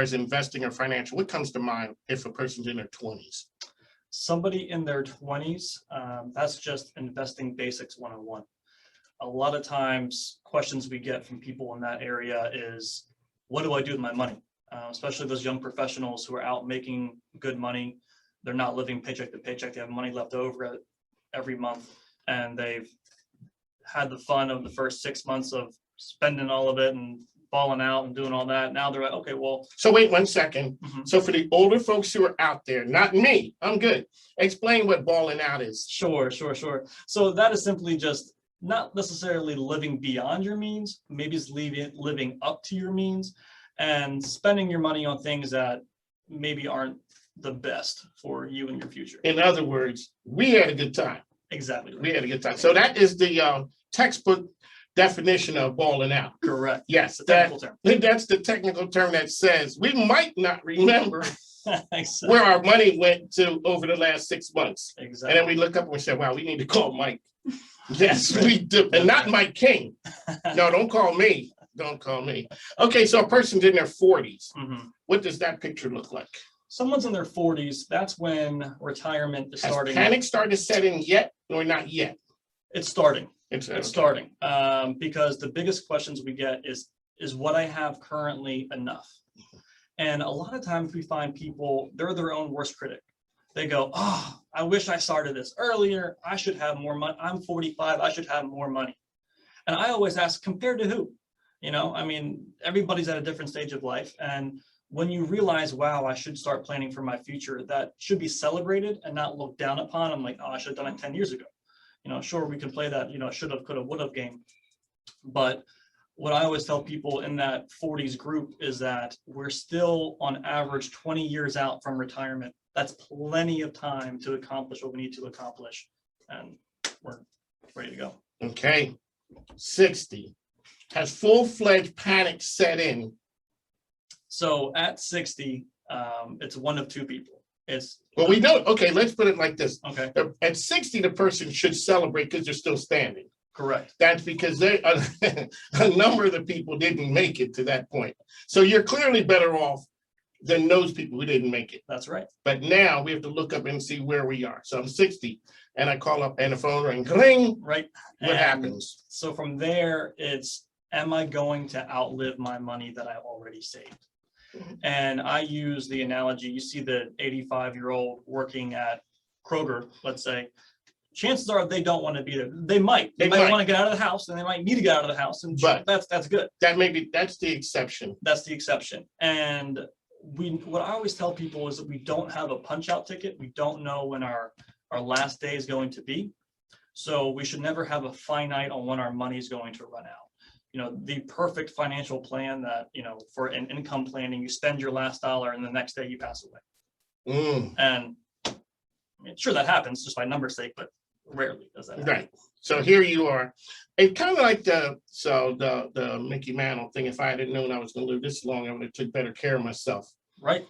as investing or financial, what comes to mind if a person's in their 20s? Somebody in their 20s, that's just investing basics 101. A lot of times questions we get from people in that area is, what do I do with my money? Especially those young professionals who are out making good money. They're not living paycheck to paycheck. They have money left over every month, and they've had the fun of the first 6 months of spending all of it and balling out and doing all that. Now they're like, okay, well. So wait 1 second. So for the older folks who are out there, not me, I'm good. Explain what balling out is. Sure. So that is simply just not necessarily living beyond your means, maybe it's living up to your means and spending your money on things that maybe aren't the best for you and your future. In other words, we had a good time. Exactly. We had a good time. So that is the textbook definition of balling out. Correct. Yes, Technical term. That's the technical term that says we might not remember Exactly. where our money went to over the last 6 months. Exactly. And then we look up and we say, wow, we need to call Mike. Yes, we do. And not Mike King. No, don't call me. Don't call me. Okay, so a person's in their 40s. What does that picture look like? Someone's in their 40s. That's when retirement is starting. Has panic started to set in yet or not yet? It's starting. It's starting. Because the biggest questions we get is what I have currently enough? And a lot of times we find people, they're their own worst critic. They go, oh, I wish I started this earlier. I should have more money. I'm 45. I should have more money. And I always ask, compared to who? You know, I mean, everybody's at a different stage of life. And when you realize, wow, I should start planning for my future, that should be celebrated and not looked down upon. I'm like, oh, I should have done it 10 years ago. You know, sure, we can play that, should have, could have, would have game. But what I always tell people in that 40s group is that we're still on average 20 years out from retirement. That's plenty of time to accomplish what we need to accomplish. And we're ready to go. Okay. 60. Has full-fledged panic set in? So at 60, it's one of two people. Well, we don't. Okay, let's put it like this. Okay. At 60, the person should celebrate because they're still standing. Correct. That's because a number of the people didn't make it to that point. So you're clearly better off than those people who didn't make it. That's right. But now we have to look up and see where we are. So I'm 60 and I call up and the phone rings, ring. Right. What happens? So from there, it's, am I going to outlive my money that I already saved? And I use the analogy, you see the 85-year-old working at Kroger, let's say, chances are they don't want to be there. They might want to get out of the house and they might need to get out of the house. And but that's good. That's the exception. That's the exception. And what I always tell people is that we don't have a punch out ticket. We don't know when our last day is going to be. So we should never have a finite on when our money is going to run out. The perfect financial plan that, for an income planning, you spend your last dollar and the next day you pass away. And I mean, sure, that happens just by number's sake, but rarely does that happen. Right. So here you are. It's kind of like the Mickey Mantle thing. If I had known I was going to live this long, I would have took better care of myself. Right.